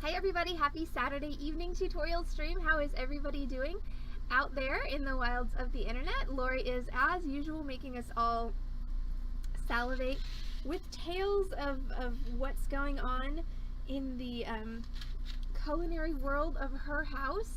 Hi everybody, happy Saturday evening tutorial stream. How is everybody doing out there in the wilds of the internet? Lori is, as usual, making us all salivate with tales of what's going on in the culinary world of her house.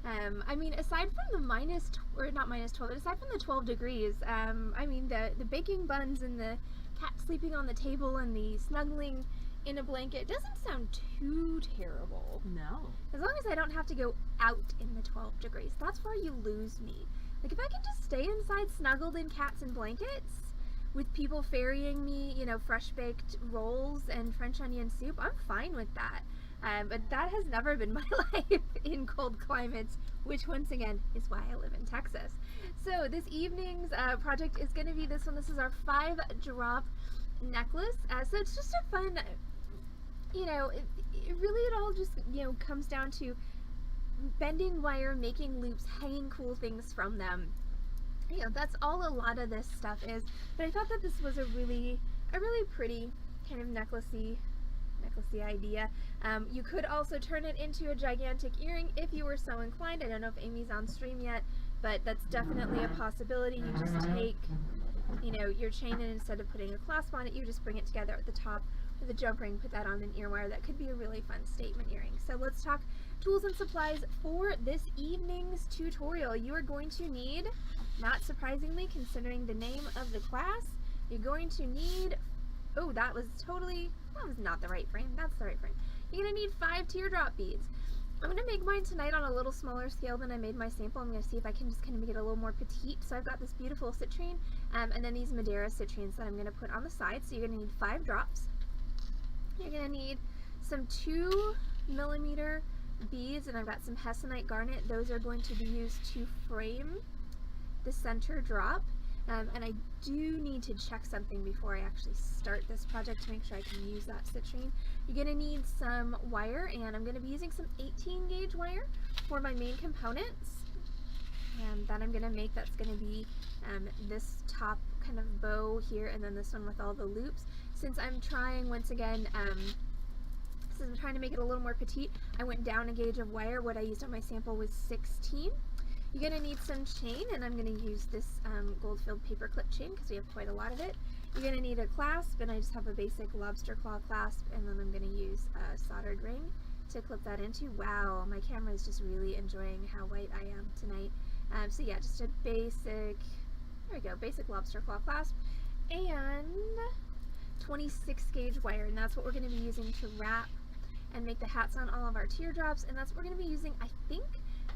I mean, aside from the aside from the 12 degrees, I mean, the baking buns and the cat sleeping on the table and the snuggling in a blanket doesn't sound too terrible. No. As long as I don't have to go out in the 12 degrees. That's where you lose me. Like, if I can just stay inside snuggled in cats and blankets with people ferrying me, you know, fresh baked rolls and French onion soup, I'm fine with that. But that has never been my life in cold climates, which once again is why I live in Texas. So this evening's project is going to be this one. This is our 5-drop necklace. So it's just a fun, you know, it all just, you know, comes down to bending wire, making loops, hanging cool things from them. You know, that's all a lot of this stuff is. But I thought that this was a really pretty kind of necklacey idea. You could also turn it into a gigantic earring if you were so inclined. I don't know if Amy's on stream yet, but that's definitely a possibility. You just take, you know, your chain, and instead of putting a clasp on it, you just bring it together at the top with a jump ring, put that on an ear wire. That could be a really fun statement earring. So let's talk tools and supplies for this evening's tutorial. You are going to need, not surprisingly considering the name of the class, you're going to need, oh, that was not the right frame. That's the right frame. You're going to need 5 teardrop beads. I'm going to make mine tonight on a little smaller scale than I made my sample. I'm going to see if I can just kind of make it a little more petite. So I've got this beautiful citrine and then these Madeira citrines that I'm going to put on the side. So you're going to need 5 drops. You're going to need some 2mm beads, and I've got some hessonite garnet. Those are going to be used to frame the center drop. And I do need to check something before I actually start this project to make sure I can use that citrine. You're going to need some wire, and I'm going to be using some 18 gauge wire for my main components that I'm going to make. That's going to be this top kind of bow here, and then this one with all the loops. Since I'm trying, once again, since I'm trying to make it a little more petite, I went down a gauge of wire. What I used on my sample was 16. You're going to need some chain, and I'm going to use this gold-filled paper clip chain because we have quite a lot of it. You're going to need a clasp, and I just have a basic lobster claw clasp, and then I'm going to use a soldered ring to clip that into. Wow, my camera is just really enjoying how white I am tonight. So yeah, just a basic, there we go, basic lobster claw clasp, and 26 gauge wire, and that's what we're going to be using to wrap and make the hats on all of our teardrops, and that's what we're going to be using, I think,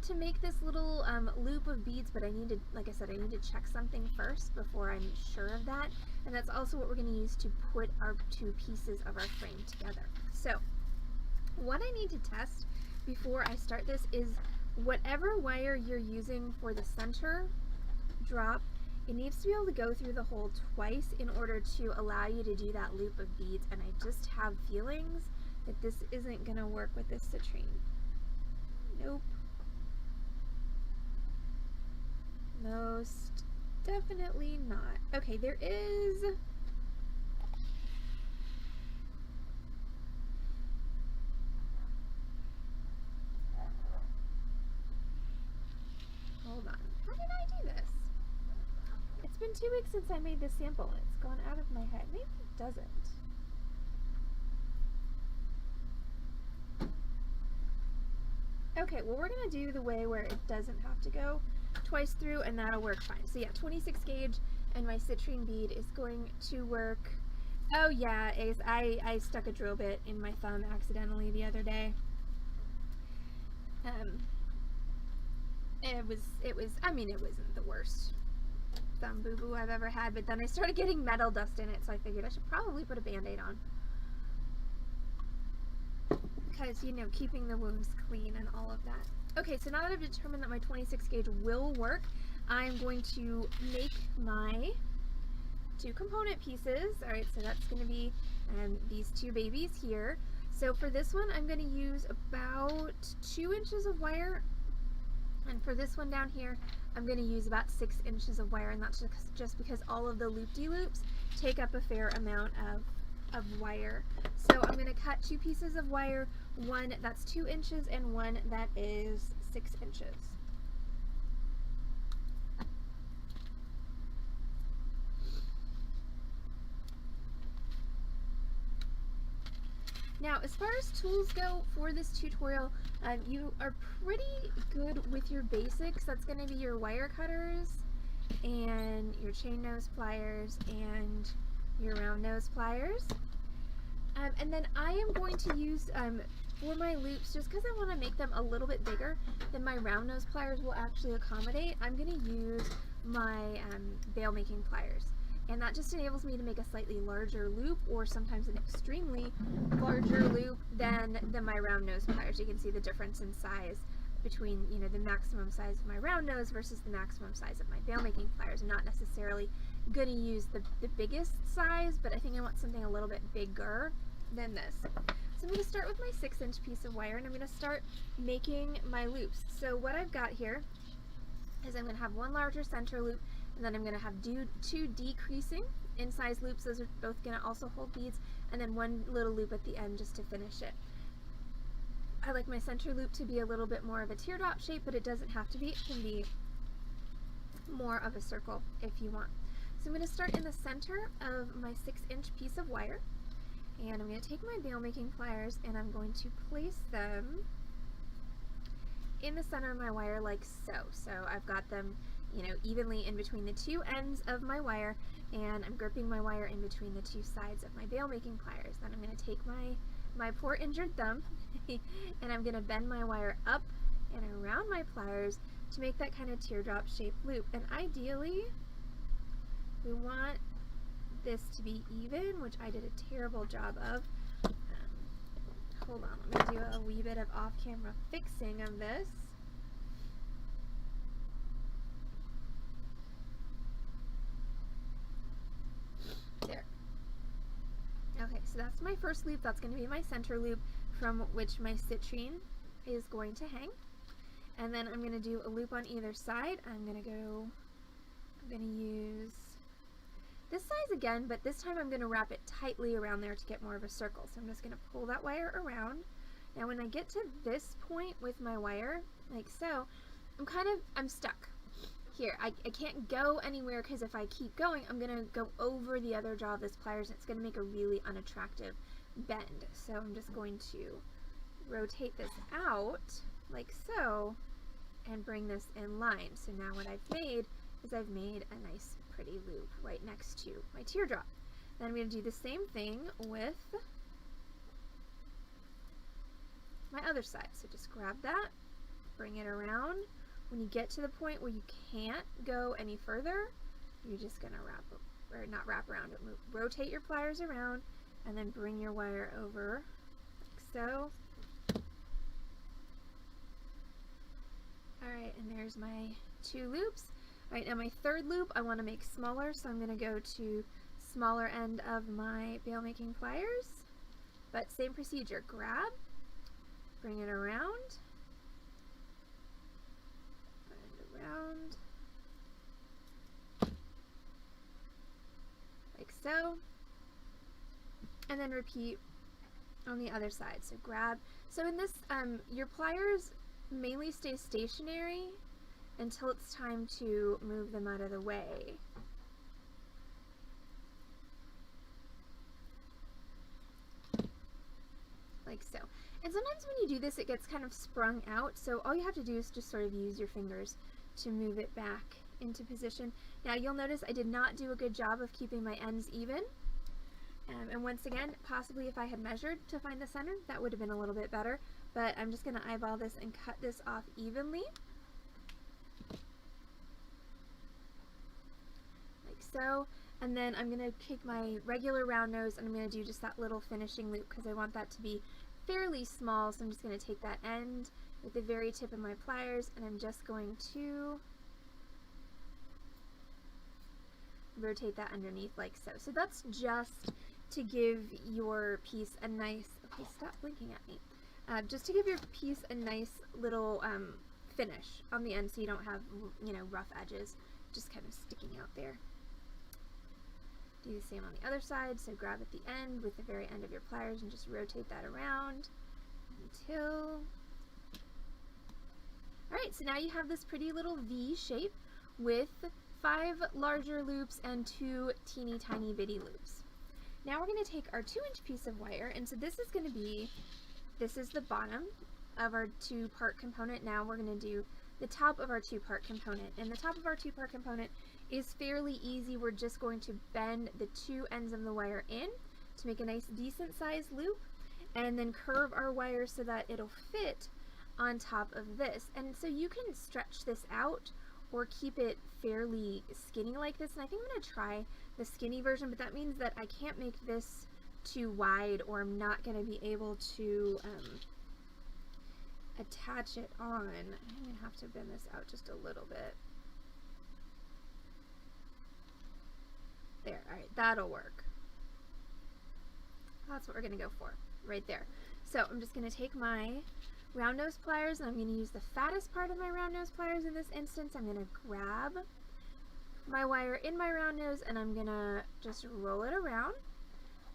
to make this little loop of beads, but I need to, like I said, I need to check something first before I'm sure of that. And that's also what we're going to use to put our 2 pieces of our frame together. So what I need to test before I start this is whatever wire you're using for the center drop, it needs to be able to go through the hole twice in order to allow you to do that loop of beads. And I just have feelings that this isn't going to work with this citrine. Nope. Most definitely not. Okay, there is, hold on, how did I do this? It's been 2 weeks since I made this sample. It's gone out of my head. Maybe it doesn't. Okay, well, we're gonna do the way where it doesn't have to go twice through, and that'll work fine. So yeah, 26 gauge, and my citrine bead is going to work. Oh yeah, Ace, I stuck a drill bit in my thumb accidentally the other day. It was, I mean, it wasn't the worst thumb boo-boo I've ever had, but then I started getting metal dust in it, so I figured I should probably put a band-aid on. Because, you know, keeping the wounds clean and all of that. Okay, so now that I've determined that my 26 gauge will work, I'm going to make my 2 component pieces. Alright, so that's going to be these 2 babies here. So for this one, I'm going to use about 2 inches of wire. And for this one down here, I'm going to use about 6 inches of wire. And that's just because all of the loop-de-loops take up a fair amount of of wire. So I'm going to cut 2 pieces of wire, one that's 2 inches and one that is 6 inches. Now, as far as tools go for this tutorial, you are pretty good with your basics. That's going to be your wire cutters and your chain nose pliers and your round nose pliers. And then I am going to use, for my loops, just because I want to make them a little bit bigger than my round nose pliers will actually accommodate, I'm going to use my bail making pliers. And that just enables me to make a slightly larger loop, or sometimes an extremely larger loop than my round nose pliers. You can see the difference in size between, you know, the maximum size of my round nose versus the maximum size of my bail making pliers. I'm not necessarily going to use the biggest size, but I think I want something a little bit bigger than this. So I'm going to start with my 6-inch piece of wire, and I'm going to start making my loops. So what I've got here is I'm going to have one larger center loop, and then I'm going to have 2 decreasing in size loops. Those are both going to also hold beads, and then one little loop at the end just to finish it. I like my center loop to be a little bit more of a teardrop shape, but it doesn't have to be. It can be more of a circle if you want. So I'm going to start in the center of my 6-inch piece of wire, and I'm going to take my bail making pliers and I'm going to place them in the center of my wire like so. So I've got them, you know, evenly in between the 2 ends of my wire, and I'm gripping my wire in between the 2 sides of my bail making pliers. Then I'm going to take my poor injured thumb and I'm going to bend my wire up and around my pliers to make that kind of teardrop shaped loop. And ideally we want this to be even, which I did a terrible job of. Hold on, let me do a wee bit of off-camera fixing of this. There. Okay, so that's my first loop. That's going to be my center loop from which my citrine is going to hang. And then I'm going to do a loop on either side. I'm going to use this size again, but this time I'm going to wrap it tightly around there to get more of a circle. So I'm just going to pull that wire around. Now when I get to this point with my wire, like so, I'm stuck here. I can't go anywhere, because if I keep going, I'm going to go over the other jaw of this pliers, and it's going to make a really unattractive bend. So I'm just going to rotate this out like so and bring this in line. So now what I've made is I've made a nice pretty loop right next to my teardrop. Then I'm going to do the same thing with my other side. So just grab that, bring it around. When you get to the point where you can't go any further, you're just going to rotate your pliers around and then bring your wire over like so. Alright, and there's my 2 loops. Alright, now my 3rd loop I want to make smaller, so I'm going to go to smaller end of my bail making pliers, but same procedure. Grab, bring it around, like so, and then repeat on the other side. So grab. So in this, your pliers mainly stay stationary until it's time to move them out of the way. Like so. And sometimes when you do this, it gets kind of sprung out, so all you have to do is just sort of use your fingers to move it back into position. Now you'll notice I did not do a good job of keeping my ends even. And once again, possibly if I had measured to find the center, that would have been a little bit better, but I'm just going to eyeball this and cut this off evenly. Like so. And then I'm going to take my regular round nose and I'm going to do just that little finishing loop because I want that to be fairly small, so I'm just going to take that end with the very tip of my pliers and I'm just going to rotate that underneath like so. So that's just to give your piece a nice, okay, stop blinking at me, just to give your piece a nice little finish on the end so you don't have, you know, rough edges just kind of sticking out there. Do the same on the other side, so grab at the end with the very end of your pliers and just rotate that around until... Alright, so now you have this pretty little V shape with 5 larger loops and 2 teeny tiny bitty loops. Now we're going to take our 2-inch piece of wire, and so this is going to be, this is the bottom of our 2-part component. Now we're going to do the top of our 2-part component, and the top of our 2-part component is fairly easy. We're just going to bend the 2 ends of the wire in to make a nice decent sized loop, and then curve our wire so that it'll fit on top of this. And so you can stretch this out or keep it fairly skinny like this, and I think I'm going to try the skinny version, but that means that I can't make this too wide, or I'm not going to be able to attach it on. I'm going to have to bend this out just a little bit. There, alright, that'll work. That's what we're going to go for, right there. So I'm just going to take my round nose pliers, and I'm going to use the fattest part of my round nose pliers in this instance. I'm going to grab my wire in my round nose, and I'm going to just roll it around.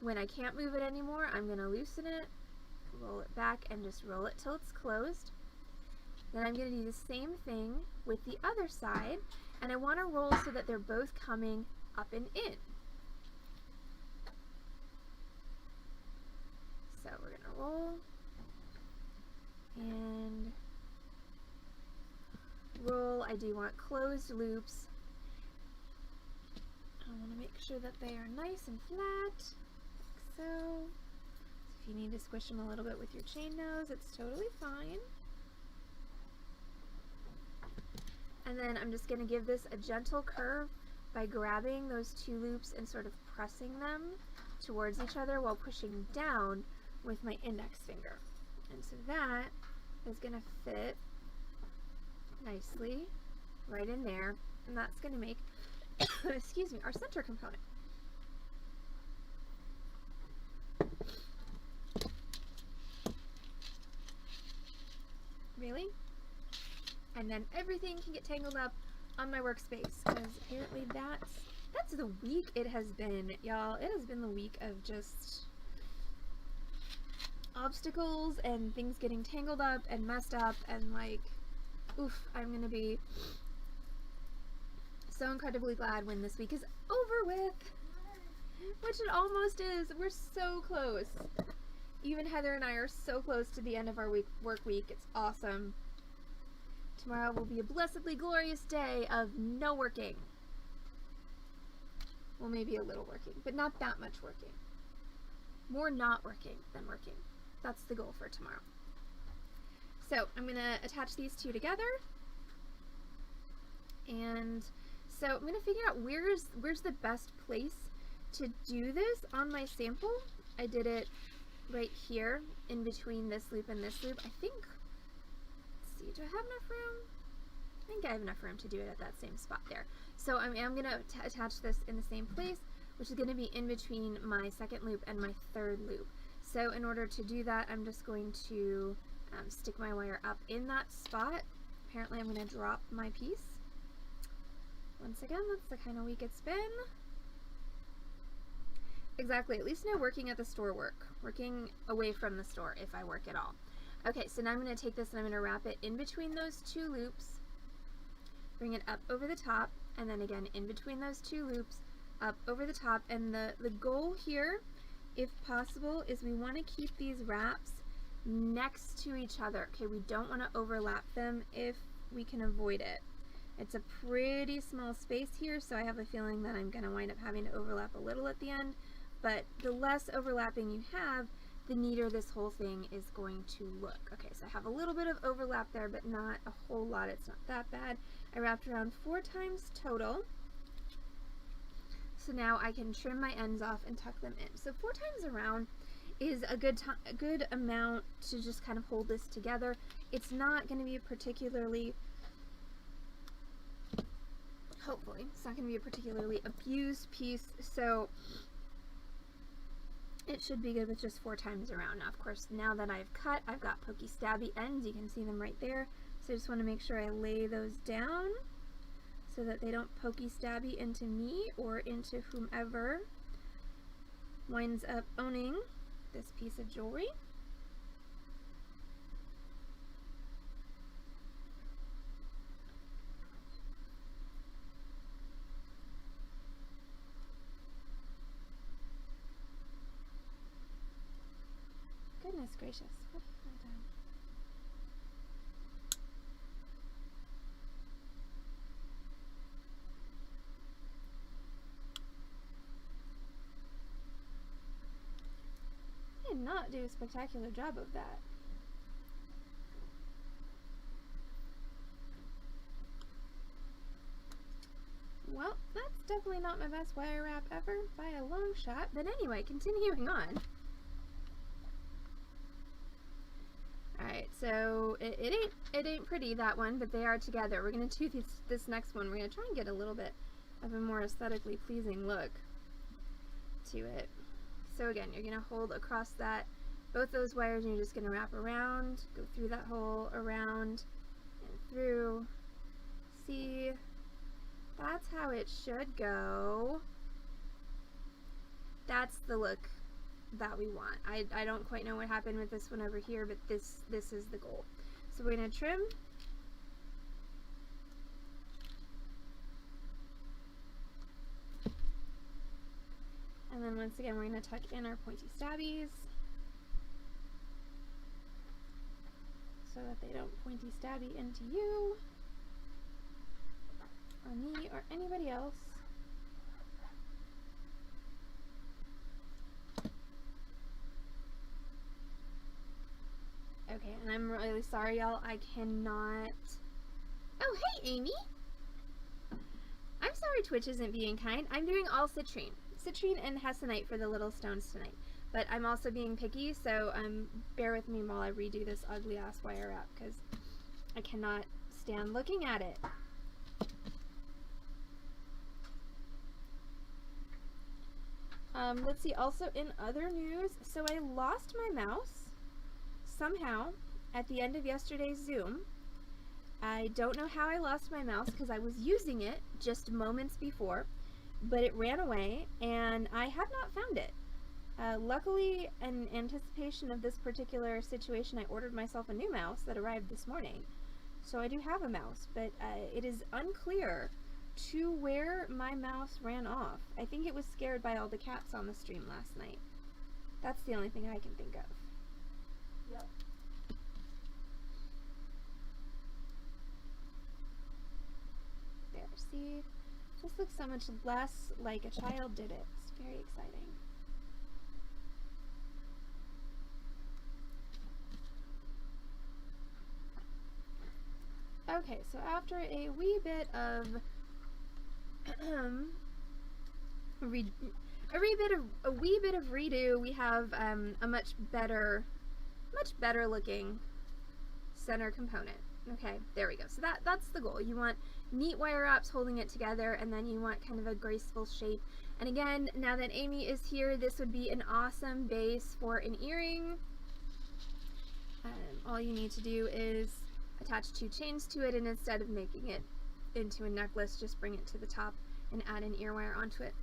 When I can't move it anymore, I'm going to loosen it, roll it back, and just roll it till it's closed. Then I'm going to do the same thing with the other side, and I want to roll so that they're both coming up and in. So we're going to roll and roll. I do want closed loops. I want to make sure that they are nice and flat, like so. If you need to squish them a little bit with your chain nose, it's totally fine. And then I'm just going to give this a gentle curve by grabbing those 2 loops and sort of pressing them towards each other while pushing down with my index finger. And so that is going to fit nicely right in there, and that's going to make excuse me, our center component. Really? And then everything can get tangled up on my workspace, because apparently that's the week it has been, y'all. It has been the week of just obstacles and things getting tangled up and messed up, and like, oof, I'm gonna be so incredibly glad when this week is over with, which it almost is. We're so close. Even Heather and I are so close to the end of our work week. It's awesome. Tomorrow will be a blessedly glorious day of no working. Well, maybe a little working, but not that much working. More not working than working. That's the goal for tomorrow. So I'm going to attach these 2 together. And so I'm going to figure out where's the best place to do this on my sample. I did it right here in between this loop and this loop. I think, let's see, do I have enough room? I think I have enough room to do it at that same spot there. So I am going to attach this in the same place, which is going to be in between my 2nd loop and my 3rd loop. So in order to do that, I'm just going to stick my wire up in that spot. Apparently I'm going to drop my piece. Once again, that's the kind of week it's been. Exactly, at least no working at the store work. Working away from the store if I work at all. Okay, so now I'm going to take this and I'm going to wrap it in between those 2 loops, bring it up over the top, and then again in between those 2 loops, up over the top. And the goal here, if possible, is we want to keep these wraps next to each other. Okay, we don't want to overlap them if we can avoid it. It's a pretty small space here, so I have a feeling that I'm going to wind up having to overlap a little at the end, but the less overlapping you have, the neater this whole thing is going to look. Okay, so I have a little bit of overlap there, but not a whole lot. It's not that bad. I wrapped around 4 times total, so now I can trim my ends off and tuck them in. So 4 times around is a good amount to just kind of hold this together. It's not going to be a particularly, hopefully, it's not going to be a particularly abused piece, so it should be good with just 4 times around. Now, of course, now that I've cut, I've got pokey stabby ends. You can see them right there. So I just want to make sure I lay those down so that they don't pokey stabby into me or into whomever winds up owning this piece of jewelry. Goodness gracious, what have I done? I did not do a spectacular job of that. Well, that's definitely not my best wire wrap ever by a long shot, but anyway, continuing on. Alright, so it ain't pretty, that one, but they are together. We're going to do this next one. We're going to try and get a little bit of a more aesthetically pleasing look to it. So again, you're going to hold across that, both those wires, and you're just going to wrap around, go through that hole, around, and through. See, that's how it should go. That's the look that we want. I don't quite know what happened with this one over here, but this is the goal. So we're going to trim. And then once again, we're going to tuck in our pointy stabbies so that they don't pointy stabby into you or me or anybody else. Okay, and I'm really sorry, y'all. I cannot... Oh, hey, Amy! I'm sorry Twitch isn't being kind. I'm doing all citrine. Citrine and hessonite for the little stones tonight. But I'm also being picky, so bear with me while I redo this ugly-ass wire wrap, because I cannot stand looking at it. Let's see, also in other news, so I lost my mouse somehow at the end of yesterday's Zoom. I don't know how I lost my mouse because I was using it just moments before, but it ran away and I have not found it. Luckily, in anticipation of this particular situation, I ordered myself a new mouse that arrived this morning. So I do have a mouse, but it is unclear to where my mouse ran off. I think it was scared by all the cats on the stream last night. That's the only thing I can think of. Yep. There, see? Just looks so much less like a child did it. It's very exciting. Okay, so after a wee bit of a wee bit of redo, we have a much better looking center component. Okay, there we go. So that's the goal. You want neat wire wraps holding it together, and then you want kind of a graceful shape. And again, now that Amy is here, this would be an awesome base for an earring. All you need to do is attach 2 chains to it, and instead of making it into a necklace, just bring it to the top and add an ear wire onto it.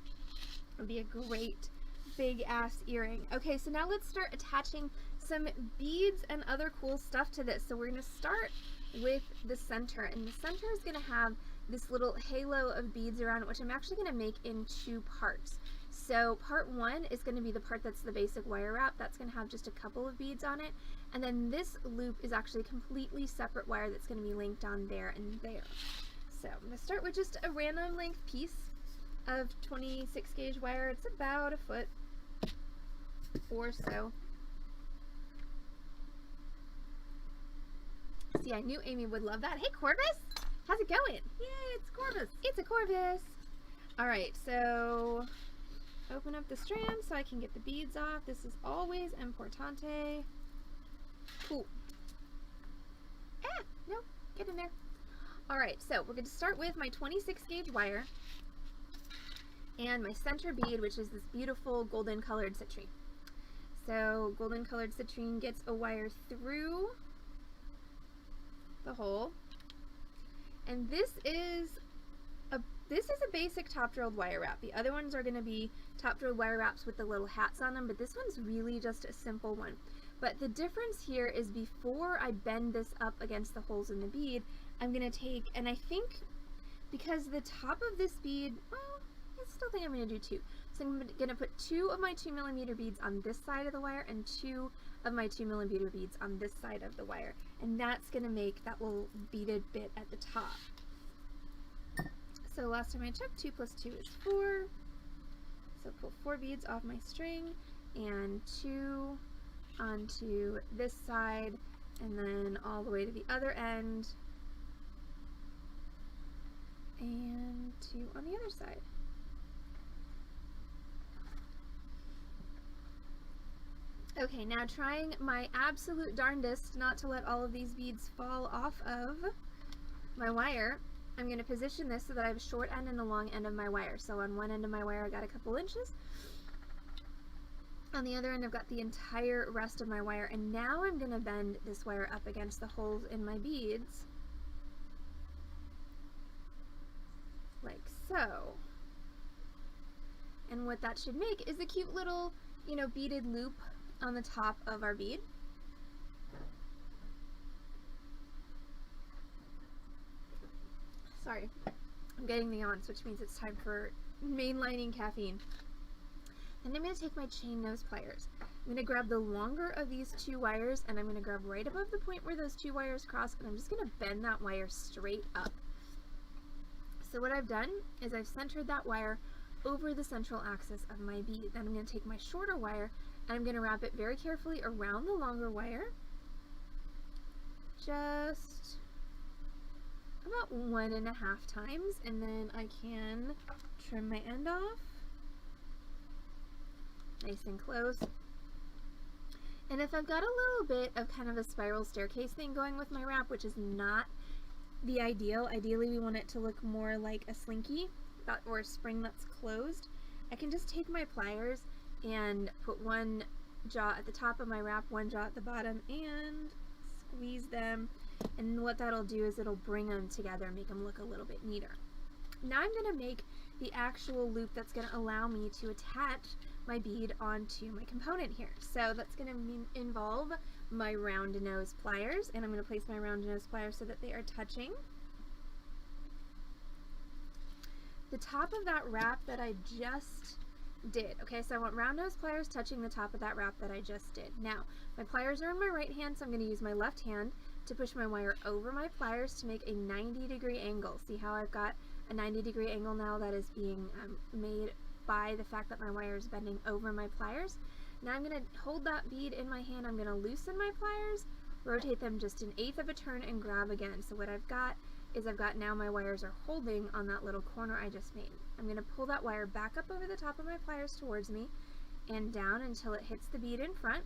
It would be a great big ass earring. Okay, so now let's start attaching some beads and other cool stuff to this. So we're going to start with the center, and the center is going to have this little halo of beads around it, which I'm actually going to make in 2 parts. So part 1 is going to be the part that's the basic wire wrap. That's going to have just a couple of beads on it, and then this loop is actually a completely separate wire that's going to be linked on there and there. So I'm going to start with just a random length piece of 26 gauge wire. It's about a foot or so. See, I knew Amy would love that. Hey, Corvus! How's it going? Yay, it's Corvus. It's a Corvus! Alright, so open up the strand so I can get the beads off. This is always importante. Cool. Ah, no, get in there. Alright, so we're going to start with my 26 gauge wire and my center bead, which is this beautiful golden colored citrine. So golden colored citrine gets a wire through the hole, and this is this is a basic top drilled wire wrap. The other ones are going to be top drilled wire wraps with the little hats on them, but this one's really just a simple one. But the difference here is before I bend this up against the holes in the bead, I'm going to take, and I think because the top of this bead, well, I still think I'm going to do 2. So I'm going to put 2 of my 2mm beads on this side of the wire and 2 of my 2mm beads on this side of the wire. And that's going to make that little beaded bit at the top. So last time I checked, 2 plus 2 is 4. So pull 4 beads off my string and 2 onto this side and then all the way to the other end and 2 on the other side. Okay, now trying my absolute darndest not to let all of these beads fall off of my wire, I'm going to position this so that I have a short end and a long end of my wire. So on one end of my wire I got a couple inches. On the other end I've got the entire rest of my wire, and now I'm going to bend this wire up against the holes in my beads like so. And what that should make is a cute little, you know, beaded loop on the top of our bead. Sorry, I'm getting the yawns, which means it's time for mainlining caffeine. And I'm going to take my chain nose pliers. I'm going to grab the longer of these 2 wires, and I'm going to grab right above the point where those 2 wires cross, and I'm just going to bend that wire straight up. So what I've done is I've centered that wire over the central axis of my bead. Then I'm going to take my shorter wire and I'm going to wrap it very carefully around the longer wire, just about 1.5 times, and then I can trim my end off nice and close. And if I've got a little bit of kind of a spiral staircase thing going with my wrap, which is not the ideal, ideally we want it to look more like a slinky or a spring that's closed, I can just take my pliers and put one jaw at the top of my wrap, one jaw at the bottom, and squeeze them, and what that'll do is it'll bring them together, make them look a little bit neater. Now I'm going to make the actual loop that's going to allow me to attach my bead onto my component here. So that's going to involve my round nose pliers, and I'm going to place my round nose pliers so that they are touching the top of that wrap that I just did. Okay, so I want round nose pliers touching the top of that wrap that I just did. Now, my pliers are in my right hand, so I'm going to use my left hand to push my wire over my pliers to make a 90-degree angle. See how I've got a 90-degree angle now that is being made by the fact that my wire is bending over my pliers. Now I'm going to hold that bead in my hand, I'm going to loosen my pliers, rotate them just 1/8 of a turn, and grab again. So what I've got is I've got now my wires are holding on that little corner I just made. I'm going to pull that wire back up over the top of my pliers towards me and down until it hits the bead in front.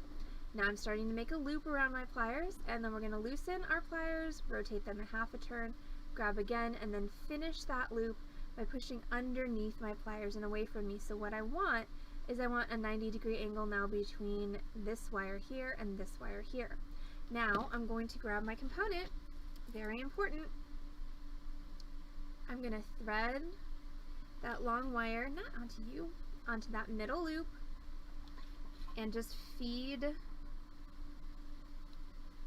Now I'm starting to make a loop around my pliers, and then we're going to loosen our pliers, rotate them 1/2 a turn, grab again, and then finish that loop by pushing underneath my pliers and away from me. So what I want is I want a 90-degree angle now between this wire here and this wire here. Now I'm going to grab my component, very important. I'm going to thread that long wire, not onto you, onto that middle loop, and just feed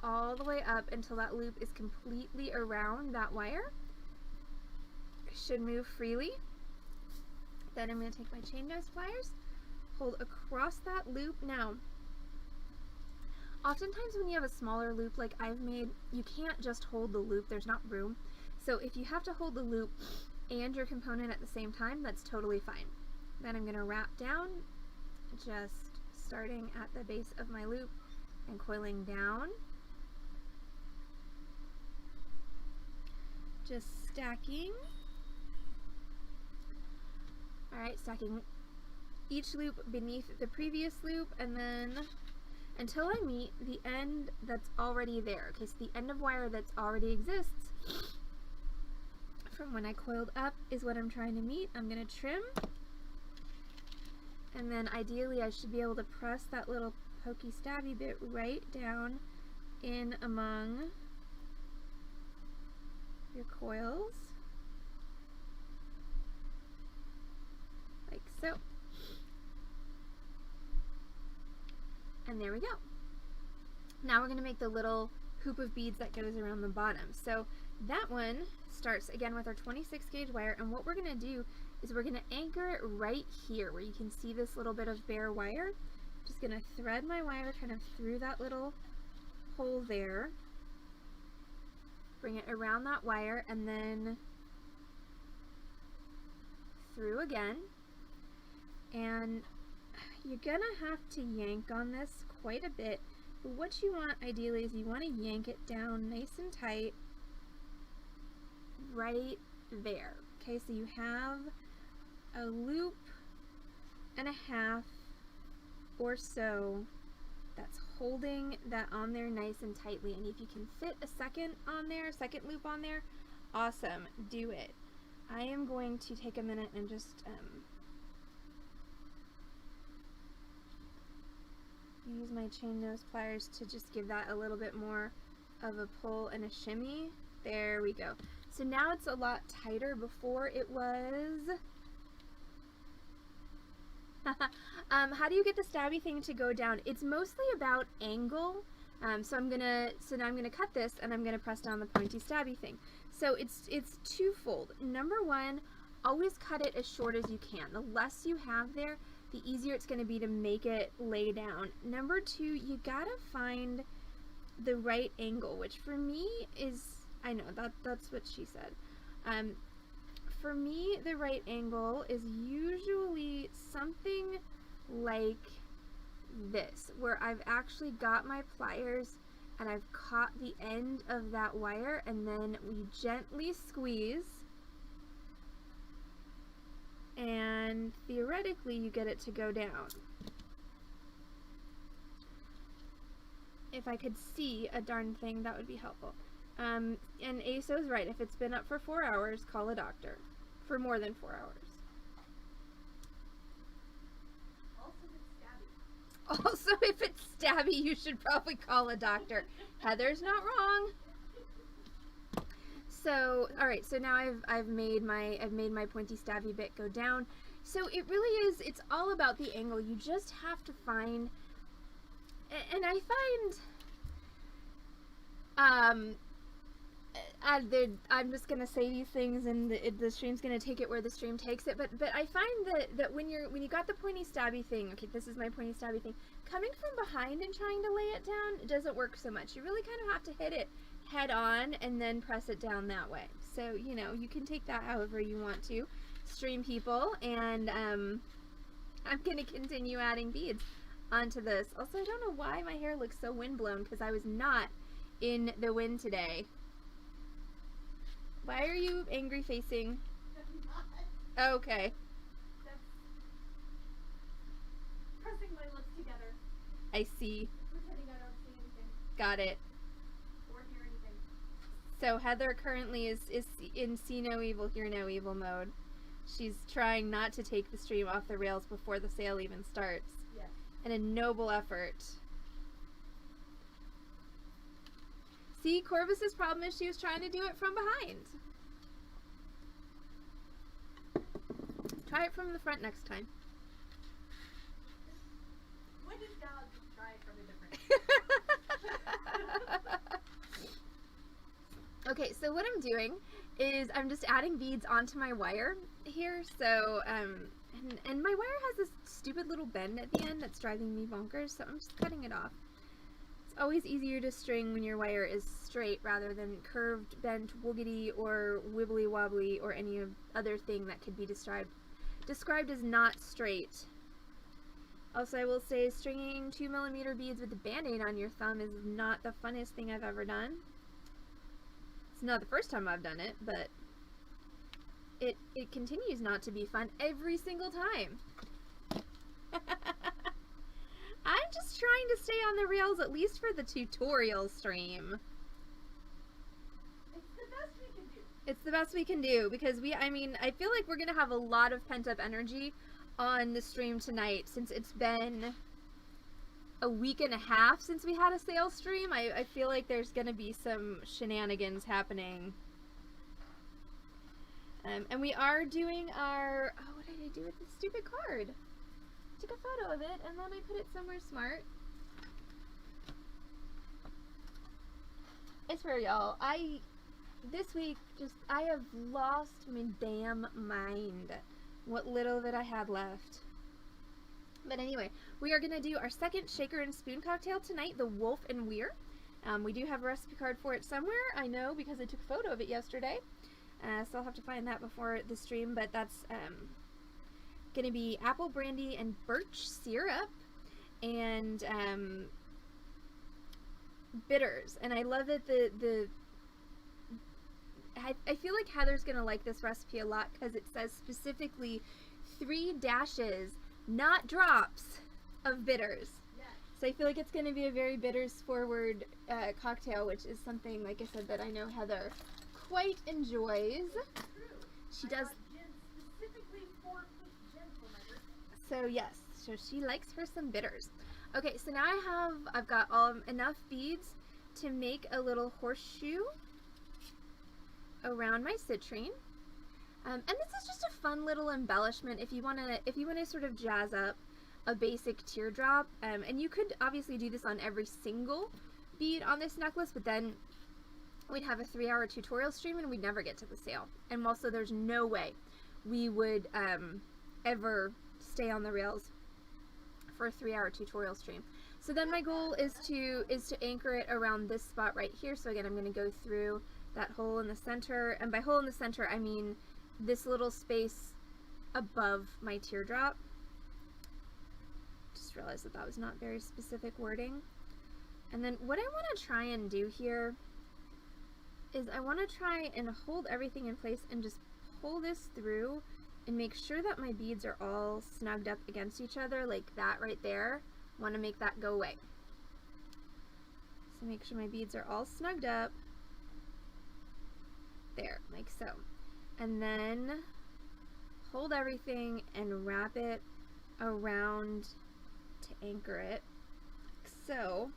all the way up until that loop is completely around that wire. It should move freely. Then I'm going to take my chain nose pliers, hold across that loop. Now, oftentimes when you have a smaller loop like I've made, you can't just hold the loop, there's not room. So if you have to hold the loop and your component at the same time, that's totally fine. Then I'm going to wrap down, just starting at the base of my loop and coiling down. Just stacking. Alright, stacking each loop beneath the previous loop, and then until I meet the end that's already there. Okay, so the end of wire that's already exists from when I coiled up is what I'm trying to meet. I'm going to trim, and then ideally I should be able to press that little pokey stabby bit right down in among your coils. so. And there we go. Now we're going to make the little hoop of beads that goes around the bottom. So that one starts again with our 26 gauge wire, and what we're going to do is we're going to anchor it right here where you can see this little bit of bare wire. Just going to thread my wire kind of through that little hole there, bring it around that wire, and then through again. And you're gonna have to yank on this quite a bit, but what you want ideally is you want to yank it down nice and tight right there. Okay, so you have a loop and a half or so that's holding that on there nice and tightly, and if you can fit a second on there, second loop on there, awesome, do it. I am going to take a minute and just use my chain nose pliers to just give that a little bit more of a pull and a shimmy. There we go. So now it's a lot tighter. Before it was how do you get the stabby thing to go down? It's mostly about angle. So now I'm gonna cut this and I'm gonna press down the pointy stabby thing. So it's twofold. Number one, always cut it as short as you can. The less you have there, the easier it's gonna be to make it lay down. Number two, you gotta find the right angle, which for me is, I know that's what she said. For me, the right angle is usually something like this, where I've actually got my pliers and I've caught the end of that wire, and then we gently squeeze, and theoretically you get it to go down. If I could see a darn thing, that would be helpful. And ASO's right, if it's been up for 4 hours, call a doctor. For more than 4 hours. Also, if it's stabby, you should probably call a doctor. Heather's not wrong. So, all right. So now I've made my pointy stabby bit go down. So it really is. It's all about the angle. You just have to find. And I find. I'm just gonna say these things, and the stream's gonna take it where the stream takes it. But I find that when you got the pointy stabby thing, okay, this is my pointy stabby thing, coming from behind and trying to lay it down, it doesn't work so much. You really kind of have to hit it head on and then press it down that way. So you can take that however you want to, stream people, and I'm gonna continue adding beads onto this. Also, I don't know why my hair looks so windblown, because I was not in the wind today. Why are you angry facing? Oh, okay. That's pressing my lips together. I see. Pretending I don't see anything. Got it. Or hear anything. So Heather currently is in see no evil, hear no evil mode. She's trying not to take the stream off the rails before the sale even starts. Yes. And a noble effort. See, Corvus's problem is she was trying to do it from behind. Try it from the front next time. When does God try it from a different Okay, so what I'm doing is I'm just adding beads onto my wire here. So, and my wire has this stupid little bend at the end that's driving me bonkers, so I'm just cutting it off. It's always easier to string when your wire is straight rather than curved, bent, woogity, or wibbly wobbly, or any other thing that could be described as not straight. Also, I will say stringing 2mm beads with a band-aid on your thumb is not the funnest thing I've ever done. It's not the first time I've done it, but it continues not to be fun every single time. I'm just trying to stay on the rails, at least for the tutorial stream. It's the best we can do. It's the best we can do, because I feel like we're gonna have a lot of pent-up energy on the stream tonight, since it's been a week and a half since we had a sales stream. I feel like there's gonna be some shenanigans happening. And we are doing our, oh, what did I do with this stupid card? Took a photo of it and then I put it somewhere smart. I swear, y'all, this week, I have lost my damn mind. What little that I had left. But anyway, we are going to do our second shaker and spoon cocktail tonight, the Wolf and Weir. We do have a recipe card for it somewhere, I know, because I took a photo of it yesterday. So I'll have to find that before the stream, but that's going to be apple brandy and birch syrup and bitters. And I love that I feel like Heather's going to like this recipe a lot because it says specifically 3 dashes, not drops, of bitters. Yes. So I feel like it's going to be a very bitters forward cocktail, which is something, like I said, that I know Heather quite enjoys. True. She I does. got gin specifically for gin for my birthday. So yes, so she likes her some bitters. Okay, so now I've got enough beads to make a little horseshoe around my citrine. And this is just a fun little embellishment if you wanna sort of jazz up a basic teardrop. And you could obviously do this on every single bead on this necklace, but then we'd have a 3-hour tutorial stream and we'd never get to the sale. And also there's no way we would ever stay on the rails for a 3-hour tutorial stream. So then my goal is to anchor it around this spot right here. So again, I'm going to go through that hole in the center, and by hole in the center I mean this little space above my teardrop. Just realized that was not very specific wording. And then what I want to try and do here is I want to try and hold everything in place and just pull this through and make sure that my beads are all snugged up against each other, like that right there. I want to make that go away. So make sure my beads are all snugged up. There, like so. And then hold everything and wrap it around to anchor it, like so.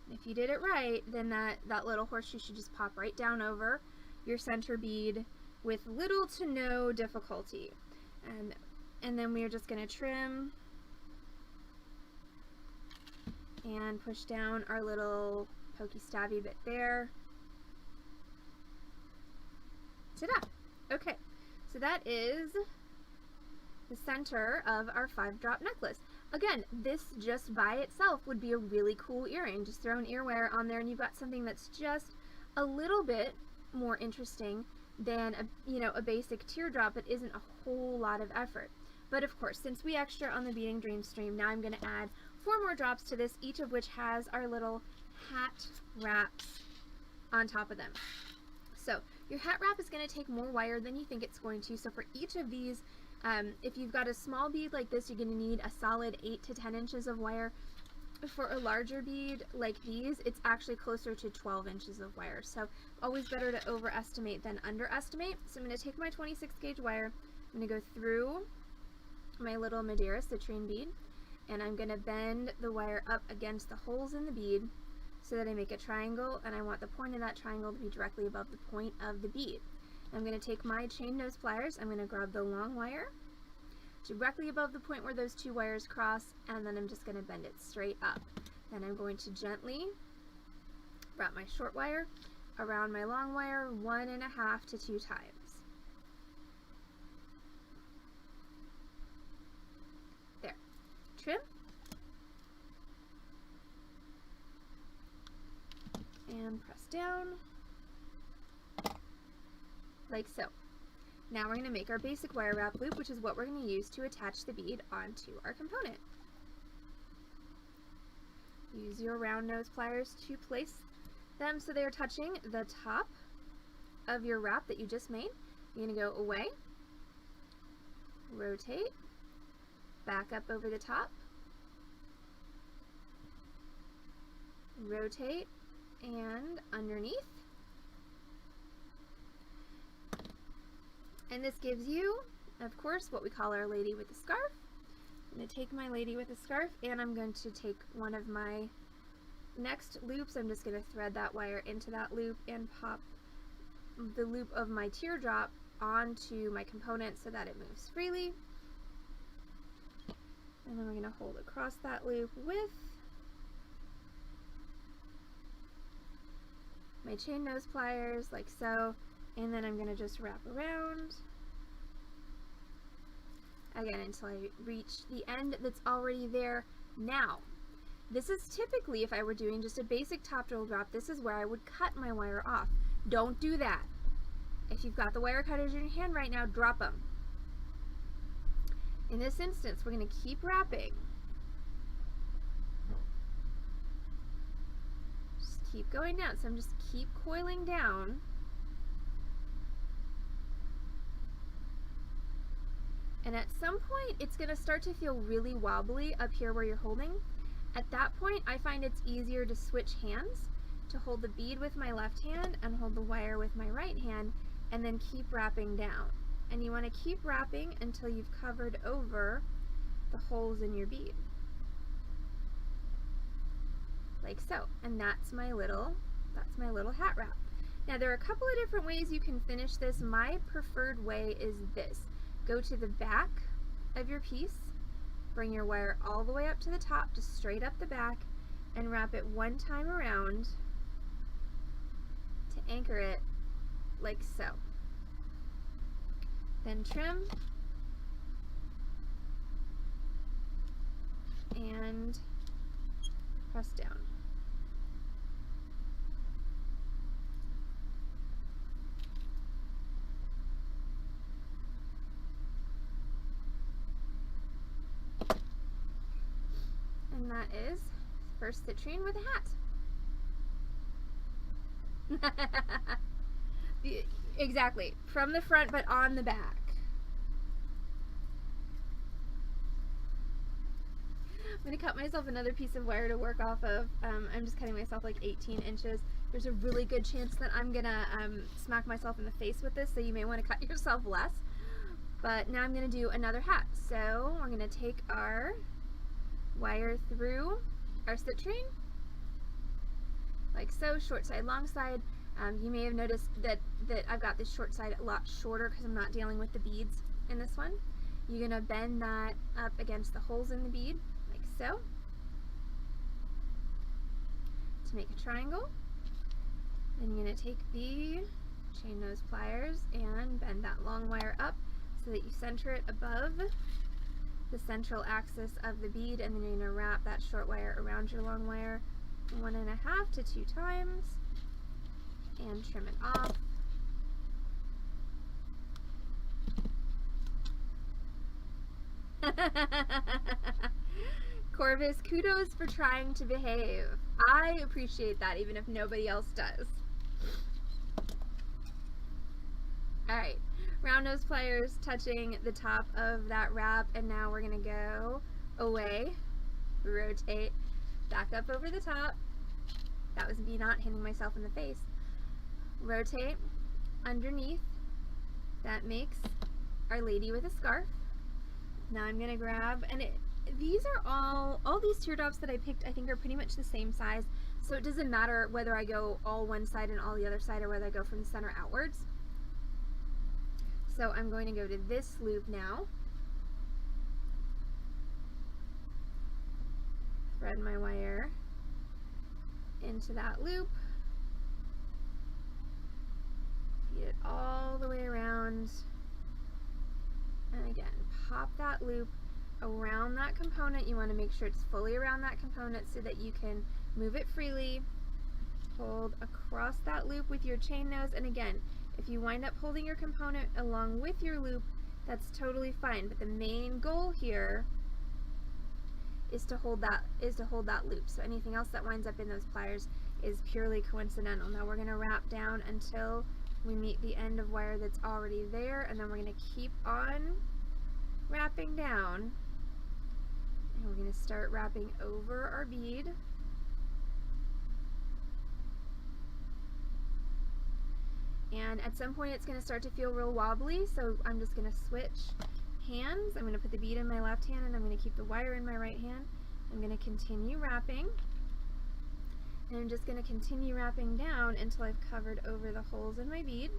And if you did it right, then that little horseshoe should just pop right down over your center bead with little to no difficulty. And then we're just going to trim and push down our little pokey stabby bit there. Ta-da! Okay, so that is the center of our 5-drop necklace. Again, this just by itself would be a really cool earring. Just throw an earwear on there and you've got something that's just a little bit more interesting than a basic teardrop that isn't a whole lot of effort. But of course, since we extra on the Beading Dream stream, now I'm going to add 4 more drops to this, each of which has our little hat wraps on top of them. So your hat wrap is going to take more wire than you think it's going to. So for each of these, if you've got a small bead like this, you're going to need a solid 8 to 10 inches of wire. For a larger bead like these, it's actually closer to 12 inches of wire. So always better to overestimate than underestimate. So I'm going to take my 26 gauge wire, I'm going to go through my little Madeira citrine bead, and I'm going to bend the wire up against the holes in the bead so that I make a triangle, and I want the point of that triangle to be directly above the point of the bead. I'm going to take my chain nose pliers, I'm going to grab the long wire directly above the point where those 2 wires cross, and then I'm just going to bend it straight up. Then I'm going to gently wrap my short wire around my long wire 1.5 to 2 times. There. Trim. And press down, like so. Now we're going to make our basic wire wrap loop, which is what we're going to use to attach the bead onto our component. Use your round nose pliers to place them so they are touching the top of your wrap that you just made. You're going to go away, rotate, back up over the top, rotate, and underneath. And this gives you, of course, what we call our lady with the scarf. I'm going to take my lady with the scarf, and I'm going to take one of my next loops. I'm just going to thread that wire into that loop and pop the loop of my teardrop onto my component so that it moves freely. And then we're going to hold across that loop with my chain nose pliers, like so, and then I'm going to just wrap around again until I reach the end that's already there. Now, this is typically, if I were doing just a basic top roll drop, this is where I would cut my wire off. Don't do that. If you've got the wire cutters in your hand right now, drop them. In this instance, we're going to keep wrapping. Just keep going down. So I'm just keep coiling down. And at some point, it's going to start to feel really wobbly up here where you're holding. At that point, I find it's easier to switch hands, to hold the bead with my left hand and hold the wire with my right hand, and then keep wrapping down. And you want to keep wrapping until you've covered over the holes in your bead. Like so. And that's my little hat wrap. Now there are a couple of different ways you can finish this. My preferred way is this. Go to the back of your piece, bring your wire all the way up to the top, just straight up the back, and wrap it one time around to anchor it like so. Then trim and press down. And that is first citrine with a hat. Exactly, from the front but on the back. I'm going to cut myself another piece of wire to work off of. I'm just cutting myself like 18 inches. There's a really good chance that I'm going to smack myself in the face with this, so you may want to cut yourself less. But now I'm going to do another hat. So we're going to take our wire through our citrine, like so, short side, long side. You may have noticed that I've got this short side a lot shorter because I'm not dealing with the beads in this one. You're going to bend that up against the holes in the bead, like so, to make a triangle. Then you're going to take the chain nose pliers and bend that long wire up so that you center it above the central axis of the bead, and then you're going to wrap that short wire around your long wire 1.5 to 2 times. And trim it off. Corvus, kudos for trying to behave. I appreciate that, even if nobody else does. Alright, round nose pliers touching the top of that wrap, and now we're going to go away, rotate, back up over the top. That was me not hitting myself in the face. Rotate underneath. That makes Our Lady with a scarf. Now I'm going to grab, and these are all these teardrops that I picked, I think are pretty much the same size, so it doesn't matter whether I go all one side and all the other side or whether I go from the center outwards. So I'm going to go to this loop now. Thread my wire into that loop. Feed it all the way around. And again, pop that loop around that component. You want to make sure it's fully around that component so that you can move it freely. Hold across that loop with your chain nose, and again, if you wind up holding your component along with your loop, that's totally fine, but the main goal here is to hold that loop. So anything else that winds up in those pliers is purely coincidental. Now we're going to wrap down until we meet the end of wire that's already there, and then we're going to keep on wrapping down, and we're going to start wrapping over our bead. And at some point it's going to start to feel real wobbly, so I'm just going to switch hands. I'm going to put the bead in my left hand and I'm going to keep the wire in my right hand. I'm going to continue wrapping. And I'm just going to continue wrapping down until I've covered over the holes in my bead.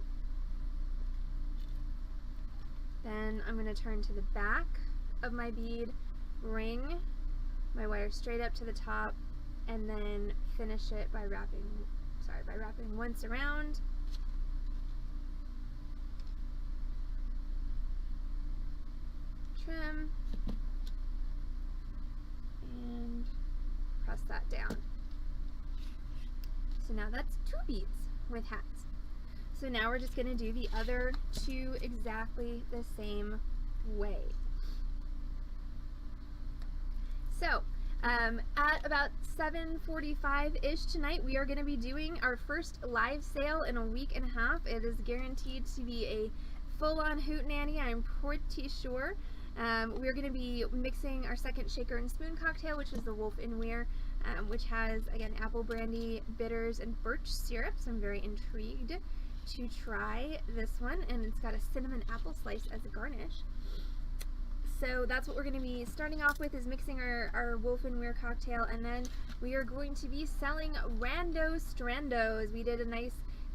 Then I'm going to turn to the back of my bead, ring my wire straight up to the top, and then finish it by wrapping once around. Trim and press that down. So now that's 2 beads with hats. So now we're just going to do the other 2 exactly the same way. So at about 7:45-ish tonight, we are going to be doing our first live sale in a week and a half. It is guaranteed to be a full-on hootenanny, I'm pretty sure. We're going to be mixing our second shaker and spoon cocktail, which is the Wolf and Weir, which has, again, apple brandy, bitters, and birch syrup. So I'm very intrigued to try this one, and it's got a cinnamon apple slice as a garnish. So that's what we're going to be starting off with, is mixing our Wolf and Weir cocktail, and then we are going to be selling Rando Strandos. We did a nice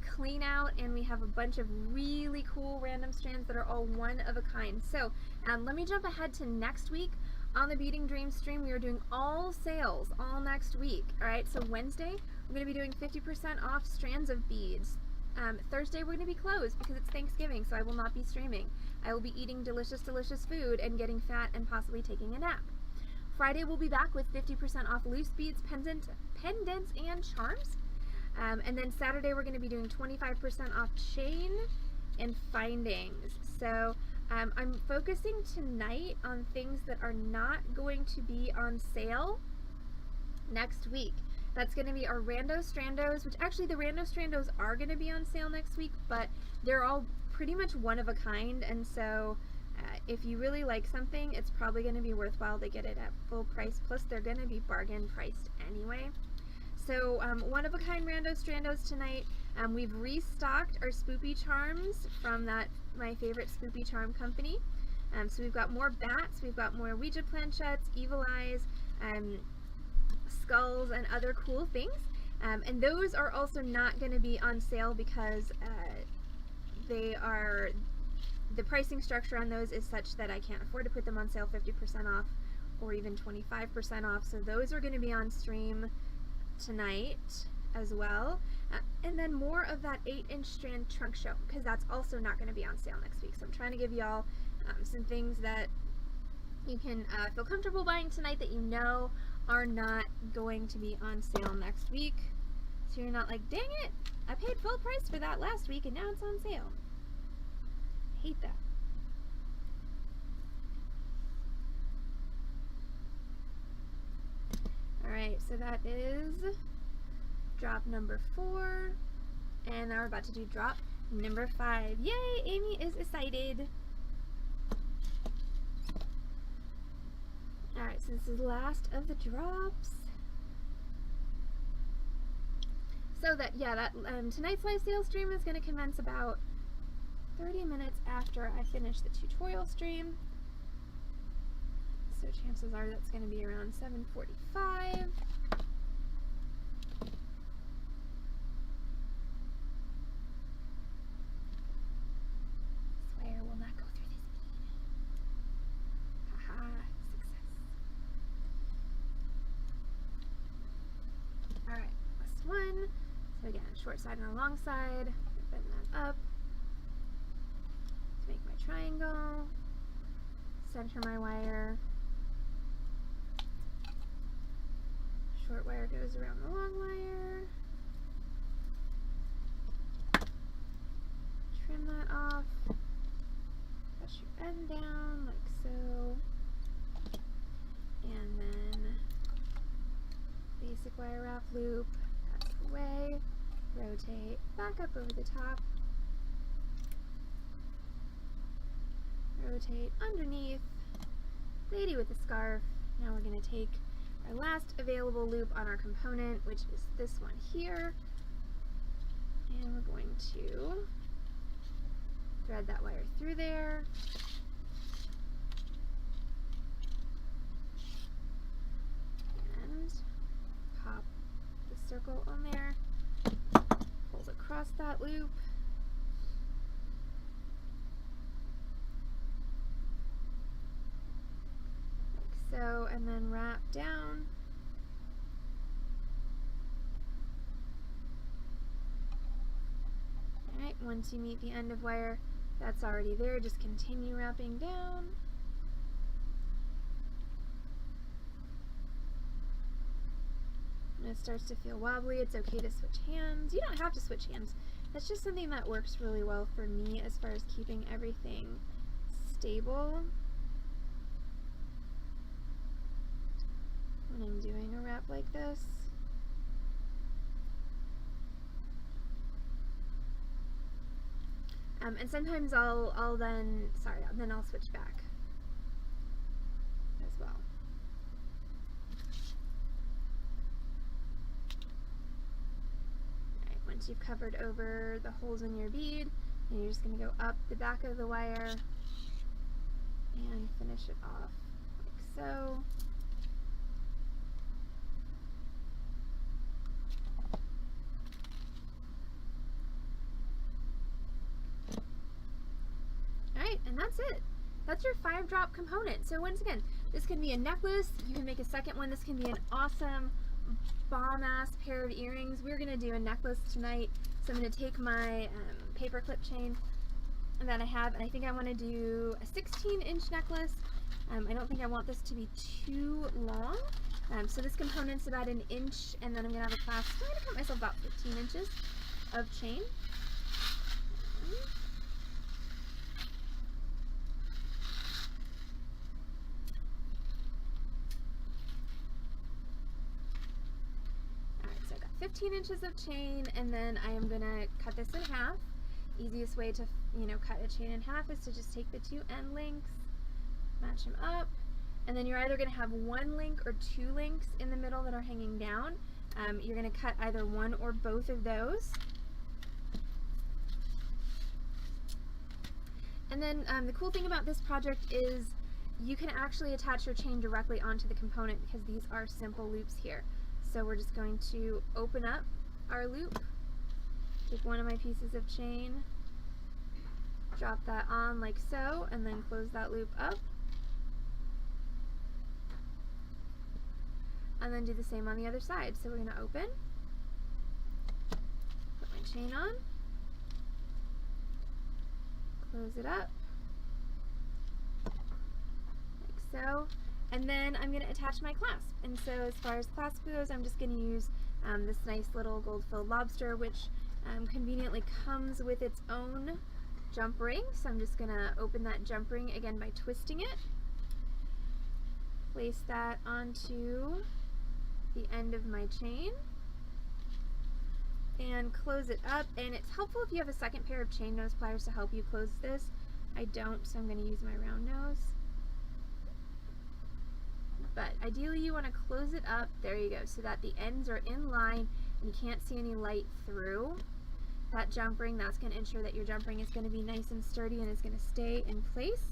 clean out, and we have a bunch of really cool random strands that are all one of a kind. So let me jump ahead to next week. On the Beading Dreams stream, we are doing all sales all next week. Alright, so Wednesday, we're going to be doing 50% off strands of beads. Thursday, we're going to be closed because it's Thanksgiving, so I will not be streaming. I will be eating delicious, delicious food and getting fat and possibly taking a nap. Friday, we'll be back with 50% off loose beads, pendants, and charms. And then Saturday, we're going to be doing 25% off chain and findings. So I'm focusing tonight on things that are not going to be on sale next week. That's going to be our Rando Strandos, which actually the Rando Strandos are going to be on sale next week, but they're all pretty much one of a kind, and so if you really like something, it's probably going to be worthwhile to get it at full price, plus they're going to be bargain priced anyway. So one of a kind Rando Strandos tonight. We've restocked our spoopy charms from my favorite spoopy charm company. So we've got more bats, we've got more Ouija planchettes, evil eyes, skulls, and other cool things. And those are also not going to be on sale because the pricing structure on those is such that I can't afford to put them on sale 50% off or even 25% off. So those are going to be on stream tonight as well. And then more of that 8-inch strand trunk show, because that's also not going to be on sale next week. So I'm trying to give y'all some things that you can feel comfortable buying tonight that you know are not going to be on sale next week. So you're not like, dang it, I paid full price for that last week and now it's on sale. I hate that. Alright, so that is drop number 4, and now we're about to do drop number 5. Yay, Amy is excited. Alright, so this is the last of the drops. So tonight's live sales stream is going to commence about 30 minutes after I finish the tutorial stream. So chances are that's going to be around 7:45. Swear will not go through this bead. Haha, success. Alright, last one. So again, short side and a long side. Bend that up to make my triangle. Center my wire. Short wire goes around the long wire. Trim that off. Press your end down like so. And then basic wire wrap loop. That's away. Rotate back up over the top. Rotate underneath. Lady with a scarf. Now we're going to take our last available loop on our component, which is this one here, and we're going to thread that wire through there, and pop the circle circle on there, pulls across that loop. Like so, and then wrap down. Alright, once you meet the end of wire that's already there, just continue wrapping down. When it starts to feel wobbly, it's okay to switch hands. You don't have to switch hands. That's just something that works really well for me as far as keeping everything stable when I'm doing a wrap like this. And sometimes I'll switch back as well. Alright, once you've covered over the holes in your bead, and you're just going to go up the back of the wire and finish it off like so. Alright, and that's it. That's your 5-drop component. So once again, this can be a necklace, you can make a second one, this can be an awesome bomb-ass pair of earrings. We're going to do a necklace tonight, so I'm going to take my paper clip chain that I have, and I think I want to do a 16-inch necklace. I don't think I want this to be too long, so this component's about 1 inch, and then I'm going to have a clasp. So I'm going to cut myself about 15 inches of chain. Alright, so I've got 15 inches of chain, and then I am going to cut this in half. Easiest way to, cut a chain in half is to just take the 2 end links, match them up, and then you're either going to have 1 link or 2 links in the middle that are hanging down. You're going to cut either one or both of those. And then the cool thing about this project is you can actually attach your chain directly onto the component because these are simple loops here. So we're just going to open up our loop, take one of my pieces of chain, drop that on like so, and then close that loop up. And then do the same on the other side. So we're going to open, put my chain on, close it up, like so, and then I'm going to attach my clasp. And so as far as clasp goes, I'm just going to use this nice little gold-filled lobster, which conveniently comes with its own jump ring. So I'm just going to open that jump ring again by twisting it, place that onto the end of my chain, and close it up. And it's helpful if you have a second pair of chain nose pliers to help you close this. I don't, so I'm going to use my round nose. But ideally you want to close it up, there you go, so that the ends are in line and you can't see any light through that jump ring. That's going to ensure that your jump ring is going to be nice and sturdy and is going to stay in place,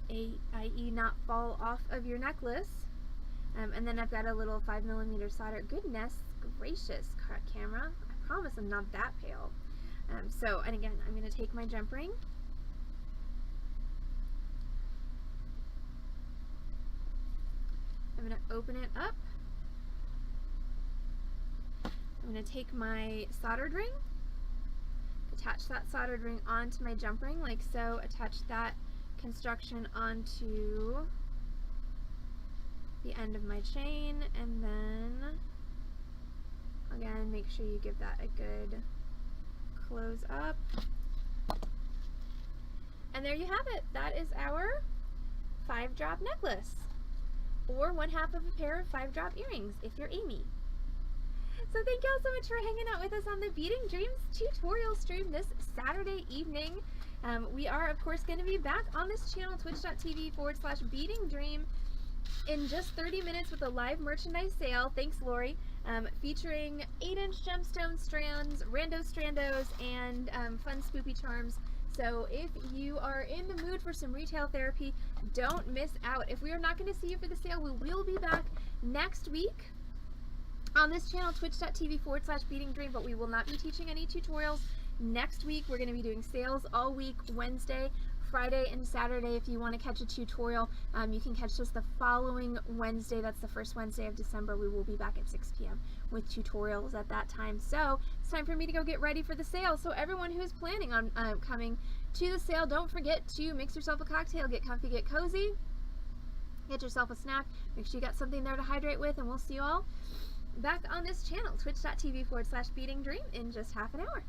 i.e. not fall off of your necklace. And then I've got a little 5mm solder. Goodness gracious, camera, I promise I'm not that pale. And again, I'm going to take my jump ring, I'm going to open it up, I'm going to take my soldered ring, attach that soldered ring onto my jump ring like so, attach that construction onto the end of my chain, and then again make sure you give that a good close up. And there you have it. That is our 5-drop necklace, or 1/2 of a pair of 5-drop earrings if you're Amy. So thank y'all so much for hanging out with us on the Beading Dreams tutorial stream this Saturday evening. We are of course going to be back on this channel, twitch.tv/beadingdream, in just 30 minutes with a live merchandise sale, thanks Lori, featuring 8-inch gemstone strands, rando strandos, and fun spoopy charms. So if you are in the mood for some retail therapy, don't miss out. If we are not going to see you for the sale, we will be back next week on this channel, twitch.tv/beadingdream, but we will not be teaching any tutorials. Next week, we're going to be doing sales all week, Wednesday, Friday, and Saturday. If you want to catch a tutorial, you can catch us the following Wednesday. That's the first Wednesday of December. We will be back at 6 p.m. with tutorials at that time. So it's time for me to go get ready for the sale. So everyone who is planning on coming to the sale, don't forget to mix yourself a cocktail, get comfy, get cozy, get yourself a snack. Make sure you got something there to hydrate with, and we'll see you all back on this channel, twitch.tv/beadingdream, in just half an hour.